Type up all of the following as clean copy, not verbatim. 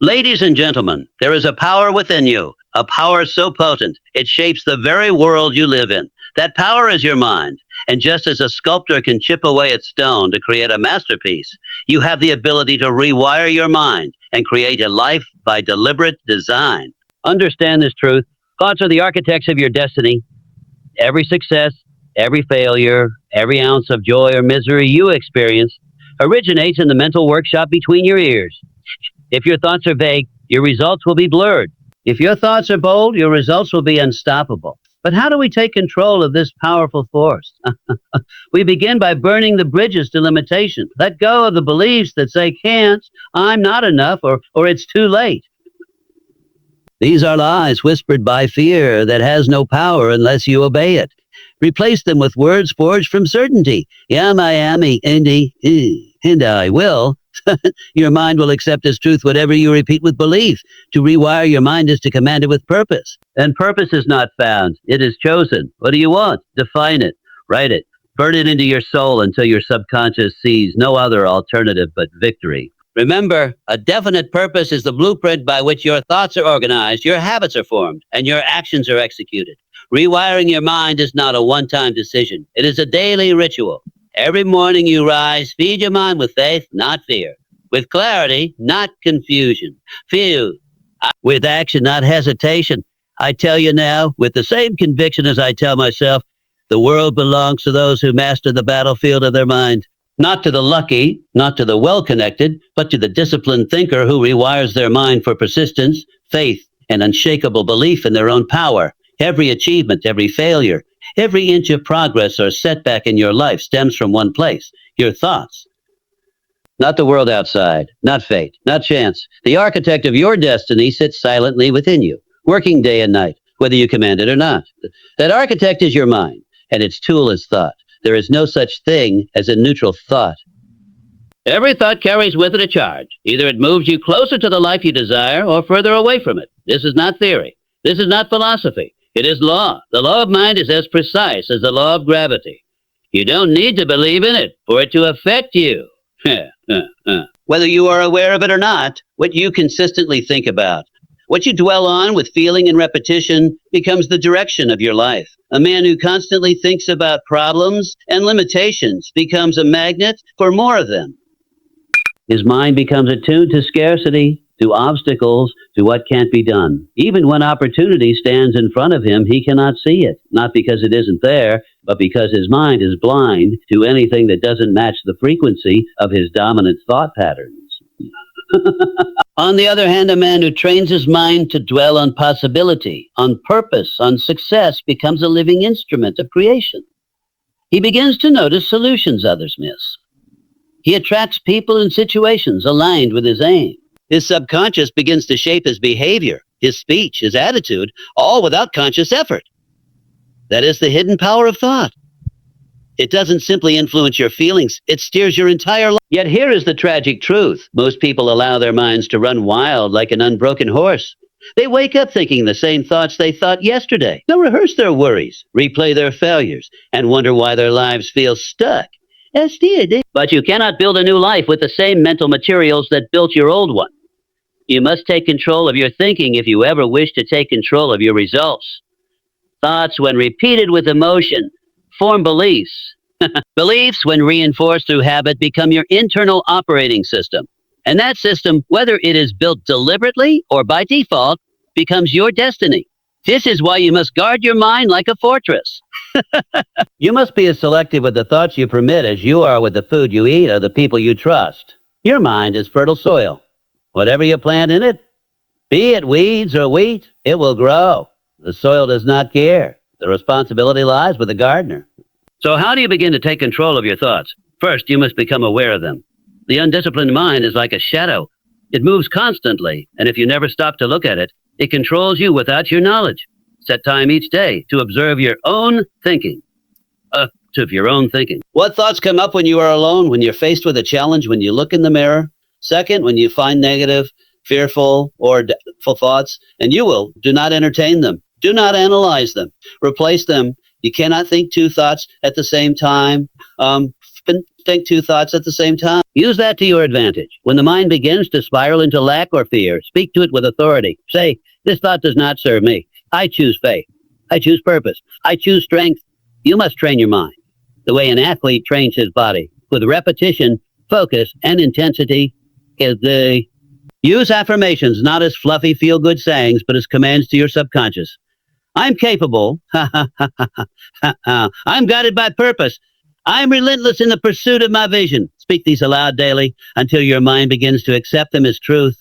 Ladies and gentlemen, there is a power within you, a power so potent it shapes the very world you live in. That power is your mind. And just as a sculptor can chip away at stone to create a masterpiece, you have the ability to rewire your mind and create a life by deliberate design. Understand this truth. Thoughts are the architects of your destiny. Every success, every failure, every ounce of joy or misery you experience originates in the mental workshop between your ears. If your thoughts are vague, your results will be blurred. If your thoughts are bold, your results will be unstoppable. But how do we take control of this powerful force? We begin by burning the bridges to limitation. Let go of the beliefs that say can't, I'm not enough, or it's too late. These are lies whispered by fear that has no power unless you obey it. Replace them with words forged from certainty. Am, I am, and I will. Your mind will accept as truth whatever you repeat with belief. To rewire your mind is to command it with purpose. And purpose is not found. It is chosen. What do you want? Define it. Write it. Burn it into your soul until your subconscious sees no other alternative but victory. Remember, a definite purpose is the blueprint by which your thoughts are organized, your habits are formed, and your actions are executed. Rewiring your mind is not a one-time decision. It is a daily ritual. Every morning you rise, feed your mind with faith, not fear. With clarity, not confusion. With action, not hesitation. I tell you now, with the same conviction as I tell myself, the world belongs to those who master the battlefield of their mind. Not to the lucky, not to the well-connected, but to the disciplined thinker who rewires their mind for persistence, faith, and unshakable belief in their own power. Every achievement, every failure, every inch of progress or setback in your life stems from one place, your thoughts. Not the world outside, not fate, not chance. The architect of your destiny sits silently within you, working day and night, whether you command it or not. That architect is your mind, and its tool is thought. There is no such thing as a neutral thought. Every thought carries with it a charge. Either it moves you closer to the life you desire or further away from it. This is not theory. This is not philosophy. It is law. The law of mind is as precise as the law of gravity. You don't need to believe in it for it to affect you. Whether you are aware of it or not, what you consistently think about, what you dwell on with feeling and repetition becomes the direction of your life. A man who constantly thinks about problems and limitations becomes a magnet for more of them. His mind becomes attuned to scarcity, to obstacles, to what can't be done. Even when opportunity stands in front of him, he cannot see it, not because it isn't there, but because his mind is blind to anything that doesn't match the frequency of his dominant thought patterns. On the other hand, a man who trains his mind to dwell on possibility, on purpose, on success, becomes a living instrument of creation. He begins to notice solutions others miss. He attracts people and situations aligned with his aim. His subconscious begins to shape his behavior, his speech, his attitude, all without conscious effort. That is the hidden power of thought. It doesn't simply influence your feelings, it steers your entire life. Yet here is the tragic truth. Most people allow their minds to run wild like an unbroken horse. They wake up thinking the same thoughts they thought yesterday. They'll rehearse their worries, replay their failures, and wonder why their lives feel stuck. But you cannot build a new life with the same mental materials that built your old one. You must take control of your thinking if you ever wish to take control of your results. Thoughts, when repeated with emotion, form beliefs. Beliefs, when reinforced through habit, become your internal operating system. And that system, whether it is built deliberately or by default, becomes your destiny. This is why you must guard your mind like a fortress. You must be as selective with the thoughts you permit as you are with the food you eat or the people you trust. Your mind is fertile soil. Whatever you plant in it, be it weeds or wheat, it will grow. The soil does not care. The responsibility lies with the gardener. So how do you begin to take control of your thoughts? First, you must become aware of them. The undisciplined mind is like a shadow. It moves constantly, and if you never stop to look at it, it controls you without your knowledge. Set time each day to observe your own thinking. What thoughts come up when you are alone, when you're faced with a challenge, when you look in the mirror? Second, when you find negative, fearful, or doubtful thoughts, and do not entertain them. Do not analyze them. Replace them. You cannot think two thoughts at the same time. think two thoughts at the same time. Use that to your advantage. When the mind begins to spiral into lack or fear, speak to it with authority. Say, this thought does not serve me. I choose faith. I choose purpose. I choose strength. You must train your mind the way an athlete trains his body, with repetition, focus, and intensity. Use affirmations not as fluffy feel-good sayings, but as commands to your subconscious. I'm capable. I'm guided by purpose. I'm relentless in the pursuit of my vision. Speak these aloud daily until your mind begins to accept them as truth.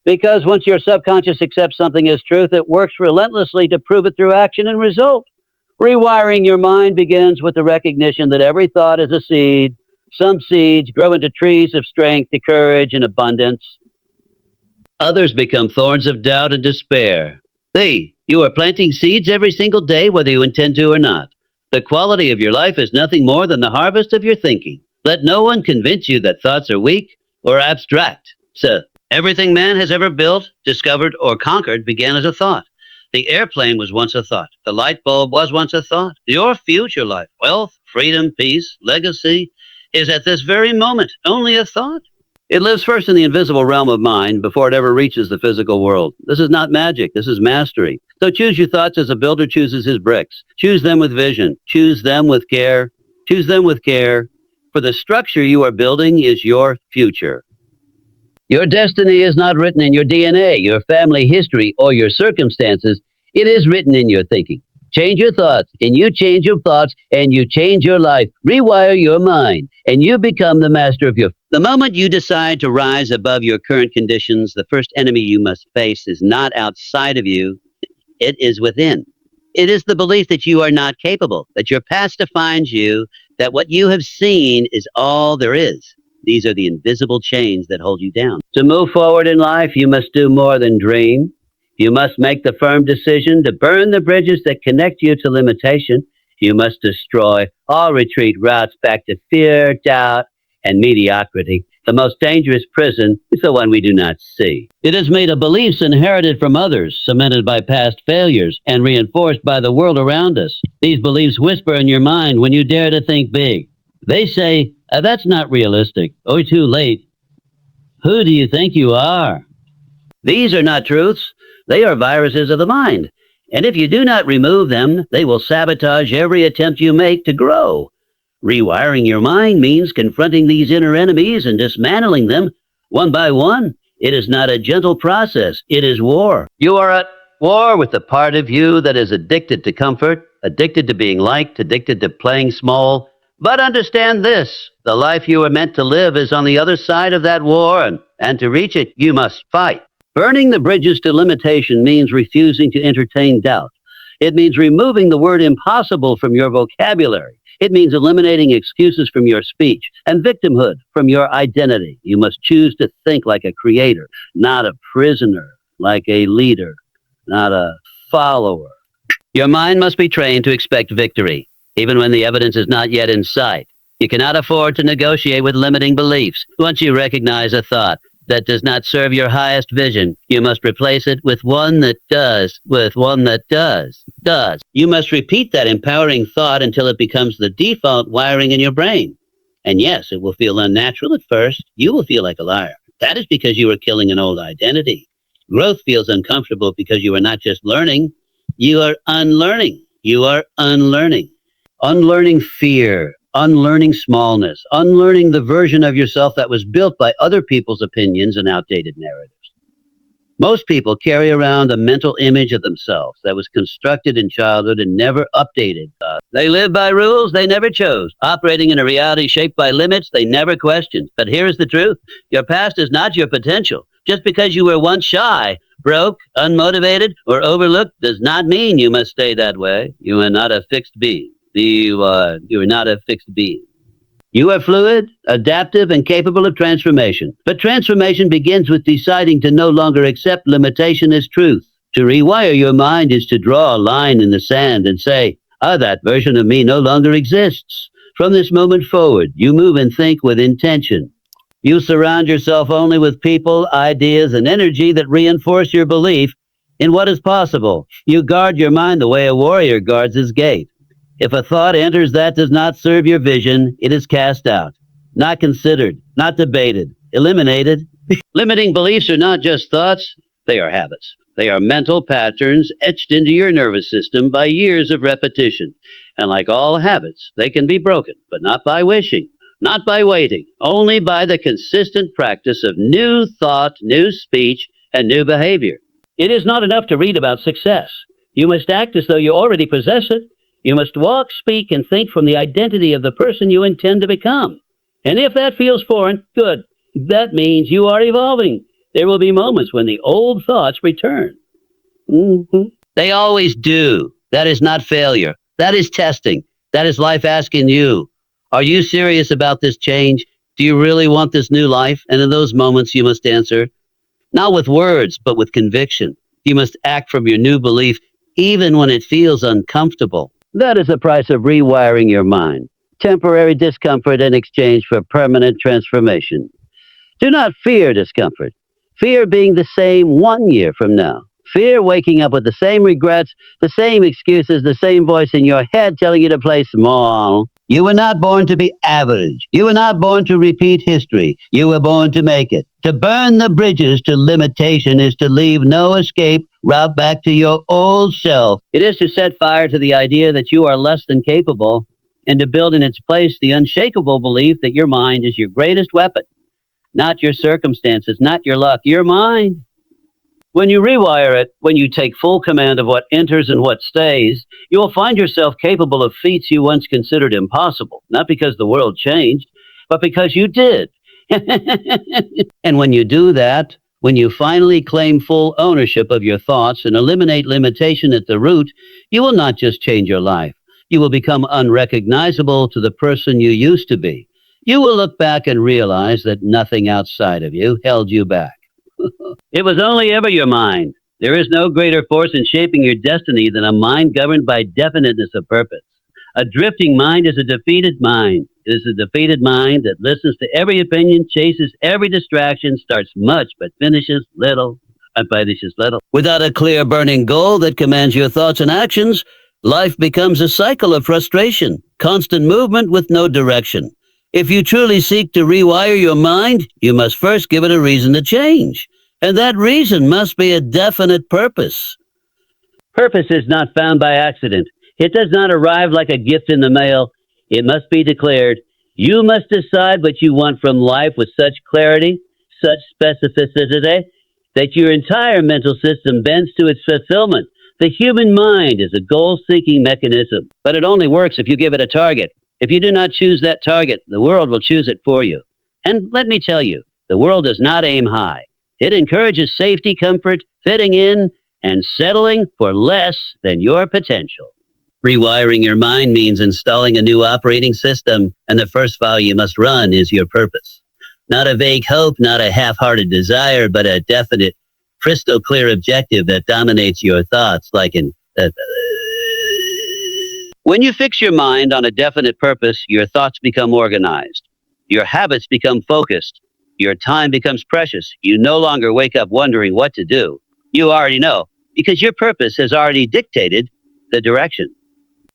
Because once your subconscious accepts something as truth, it works relentlessly to prove it through action and result. Rewiring your mind begins with the recognition that every thought is a seed. Some seeds grow into trees of strength, courage, and abundance. Others become thorns of doubt and despair. You are planting seeds every single day, whether you intend to or not. The quality of your life is nothing more than the harvest of your thinking. Let no one convince you that thoughts are weak or abstract. So, everything man has ever built, discovered, or conquered began as a thought. The airplane was once a thought. The light bulb was once a thought. Your future life, wealth, freedom, peace, legacy, is at this very moment only a thought. It lives first in the invisible realm of mind before it ever reaches the physical world. This is not magic. This is mastery. So choose your thoughts as a builder chooses his bricks. Choose them with vision. Choose them with care. Choose them with care. For the structure you are building is your future. Your destiny is not written in your DNA, your family history, or your circumstances. It is written in your thinking. Change your thoughts, and you change your thoughts, and you change your life. Rewire your mind, and you become the master of your... The moment you decide to rise above your current conditions, the first enemy you must face is not outside of you, it is within. It is the belief that you are not capable, that your past defines you, that what you have seen is all there is. These are the invisible chains that hold you down. To move forward in life, you must do more than dream. You must make the firm decision to burn the bridges that connect you to limitation. You must destroy all retreat routes back to fear, doubt, and mediocrity. The most dangerous prison is the one we do not see. It is made of beliefs inherited from others, cemented by past failures, and reinforced by the world around us. These beliefs whisper in your mind when you dare to think big. They say, that's not realistic, or too late. Who do you think you are? These are not truths. They are viruses of the mind. And if you do not remove them, they will sabotage every attempt you make to grow. Rewiring your mind means confronting these inner enemies and dismantling them one by one. It is not a gentle process. It is war. You are at war with the part of you that is addicted to comfort, addicted to being liked, addicted to playing small. But understand this, the life you are meant to live is on the other side of that war, and to reach it, you must fight. Burning the bridges to limitation means refusing to entertain doubt. It means removing the word impossible from your vocabulary. It means eliminating excuses from your speech and victimhood from your identity. You must choose to think like a creator, not a prisoner, like a leader, not a follower. Your mind must be trained to expect victory, even when the evidence is not yet in sight. You cannot afford to negotiate with limiting beliefs. Once you recognize a thought that does not serve your highest vision, you must replace it with one that does, You must repeat that empowering thought until it becomes the default wiring in your brain. And yes, it will feel unnatural at first. You will feel like a liar. That is because you are killing an old identity. Growth feels uncomfortable because you are not just learning, you are unlearning. You are unlearning. Unlearning fear, unlearning smallness, unlearning the version of yourself that was built by other people's opinions and outdated narratives. Most people carry around a mental image of themselves that was constructed in childhood and never updated. They live by rules they never chose, operating in a reality shaped by limits they never questioned. But here is the truth. Your past is not your potential. Just because you were once shy, broke, unmotivated, or overlooked does not mean you must stay that way. You are not a fixed being. You are not a fixed being. You are fluid, adaptive, and capable of transformation. But transformation begins with deciding to no longer accept limitation as truth. To rewire your mind is to draw a line in the sand and say, that version of me no longer exists. From this moment forward, you move and think with intention. You surround yourself only with people, ideas, and energy that reinforce your belief in what is possible. You guard your mind the way a warrior guards his gate. If a thought enters that does not serve your vision, it is cast out, not considered, not debated, eliminated. Limiting beliefs are not just thoughts, they are habits. They are mental patterns etched into your nervous system by years of repetition. And like all habits, they can be broken, but not by wishing, not by waiting, only by the consistent practice of new thought, new speech, and new behavior. It is not enough to read about success. You must act as though you already possess it. You must walk, speak, and think from the identity of the person you intend to become. And if that feels foreign, good. That means you are evolving. There will be moments when the old thoughts return. They always do. That is not failure. That is testing. That is life asking you, are you serious about this change? Do you really want this new life? And in those moments, you must answer, not with words, but with conviction. You must act from your new belief, even when it feels uncomfortable. That is the price of rewiring your mind. Temporary discomfort in exchange for permanent transformation. Do not fear discomfort. Fear being the same 1 year from now. Fear waking up with the same regrets, the same excuses, the same voice in your head telling you to play small. You were not born to be average. You were not born to repeat history. You were born to make it. To burn the bridges to limitation is to leave no escape route back to your old self. It is to set fire to the idea that you are less than capable and to build in its place the unshakable belief that your mind is your greatest weapon. Not your circumstances, not your luck, your mind. When you rewire it, when you take full command of what enters and what stays, you will find yourself capable of feats you once considered impossible, not because the world changed, but because you did. And when you do that, when you finally claim full ownership of your thoughts and eliminate limitation at the root, you will not just change your life. You will become unrecognizable to the person you used to be. You will look back and realize that nothing outside of you held you back. It was only ever your mind. There is no greater force in shaping your destiny than a mind governed by definiteness of purpose. A drifting mind is a defeated mind. It is a defeated mind that listens to every opinion, chases every distraction, starts much but finishes little. Without a clear burning goal that commands your thoughts and actions, life becomes a cycle of frustration, constant movement with no direction. If you truly seek to rewire your mind, you must first give it a reason to change. And that reason must be a definite purpose. Purpose is not found by accident. It does not arrive like a gift in the mail. It must be declared. You must decide what you want from life with such clarity, such specificity, that your entire mental system bends to its fulfillment. The human mind is a goal-seeking mechanism, but it only works if you give it a target. If you do not choose that target, the world will choose it for you. And let me tell you, the world does not aim high. It encourages safety, comfort, fitting in, and settling for less than your potential. Rewiring your mind means installing a new operating system, and the first file you must run is your purpose. Not a vague hope, not a half-hearted desire, but a definite, crystal clear objective that dominates your thoughts like an... When you fix your mind on a definite purpose, your thoughts become organized. Your habits become focused. Your time becomes precious. You no longer wake up wondering what to do. You already know, because your purpose has already dictated the direction.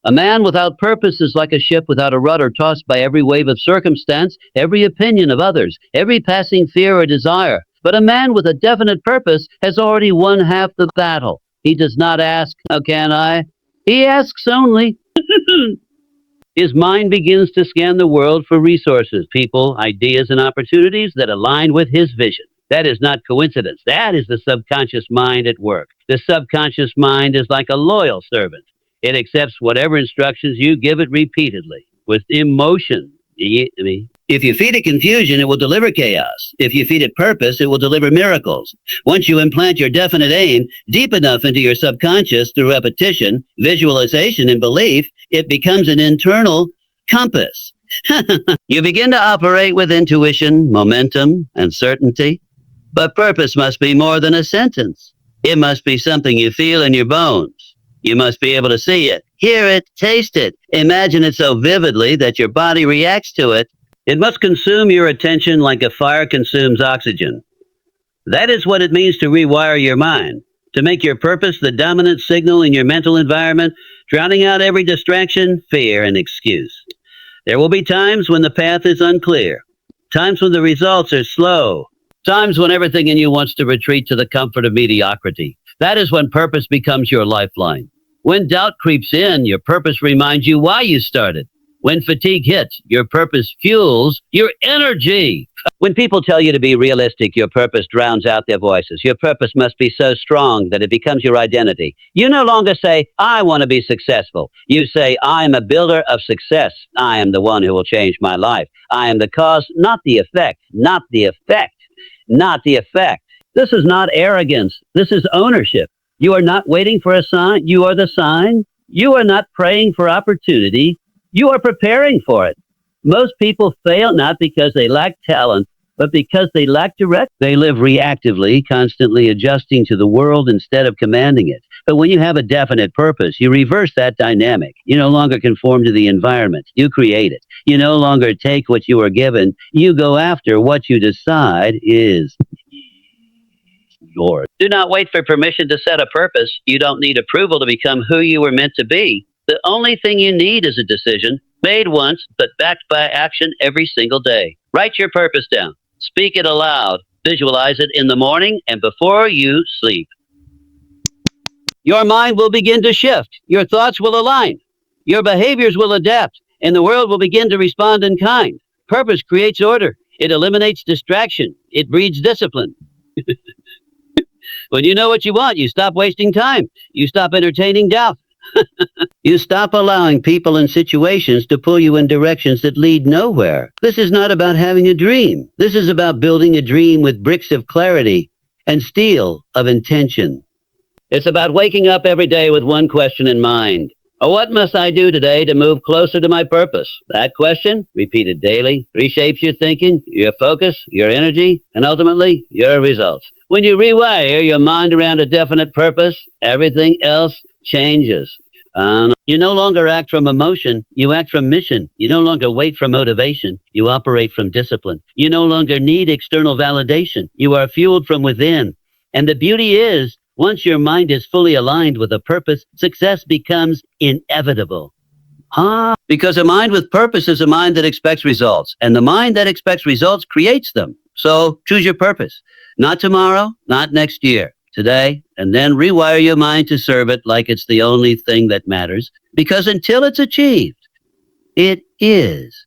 A man without purpose is like a ship without a rudder, tossed by every wave of circumstance, every opinion of others, every passing fear or desire. But a man with a definite purpose has already won half the battle. He does not ask, how can I? He asks only. His mind begins to scan the world for resources, people, ideas, and opportunities that align with his vision. That is not coincidence. That is the subconscious mind at work. The subconscious mind is like a loyal servant. It accepts whatever instructions you give it repeatedly, with emotion. If you feed it confusion, it will deliver chaos. If you feed it purpose, it will deliver miracles. Once you implant your definite aim deep enough into your subconscious through repetition, visualization, and belief, it becomes an internal compass. You begin to operate with intuition, momentum, and certainty. But purpose must be more than a sentence. It must be something you feel in your bones. You must be able to see it, hear it, taste it, imagine it so vividly that your body reacts to it. It must consume your attention like a fire consumes oxygen. That is what it means to rewire your mind, to make your purpose the dominant signal in your mental environment, drowning out every distraction, fear, and excuse. There will be times when the path is unclear, times when the results are slow, times when everything in you wants to retreat to the comfort of mediocrity. That is when purpose becomes your lifeline. When doubt creeps in, your purpose reminds you why you started. When fatigue hits, your purpose fuels your energy. When people tell you to be realistic, your purpose drowns out their voices. Your purpose must be so strong that it becomes your identity. You no longer say, I want to be successful. You say, I am a builder of success. I am the one who will change my life. I am the cause, not the effect, not the effect, not the effect. This is not arrogance. This is ownership. You are not waiting for a sign. You are the sign. You are not praying for opportunity. You are preparing for it. Most people fail not because they lack talent, but because they lack direction. They live reactively, constantly adjusting to the world instead of commanding it. But when you have a definite purpose, you reverse that dynamic. You no longer conform to the environment. You create it. You no longer take what you are given. You go after what you decide is yours. Do not wait for permission to set a purpose. You don't need approval to become who you were meant to be. The only thing you need is a decision, made once, but backed by action every single day. Write your purpose down. Speak it aloud. Visualize it in the morning and before you sleep. Your mind will begin to shift. Your thoughts will align. Your behaviors will adapt, and the world will begin to respond in kind. Purpose creates order. It eliminates distraction. It breeds discipline. When you know what you want, you stop wasting time. You stop entertaining doubt. You stop allowing people and situations to pull you in directions that lead nowhere. This is not about having a dream. This is about building a dream with bricks of clarity and steel of intention. It's about waking up every day with one question in mind. What must I do today to move closer to my purpose? That question, repeated daily, reshapes your thinking, your focus, your energy, and ultimately, your results. When you rewire your mind around a definite purpose, everything else changes. You no longer act from emotion, you act from mission. You no longer wait for motivation, you operate from discipline. You no longer need external validation, you are fueled from within. And the beauty is, once your mind is fully aligned with a purpose, success becomes inevitable. Because a mind with purpose is a mind that expects results, and the mind that expects results creates them. So choose your purpose. Not tomorrow, not next year. Today, and then rewire your mind to serve it like it's the only thing that matters. Because until it's achieved, it is.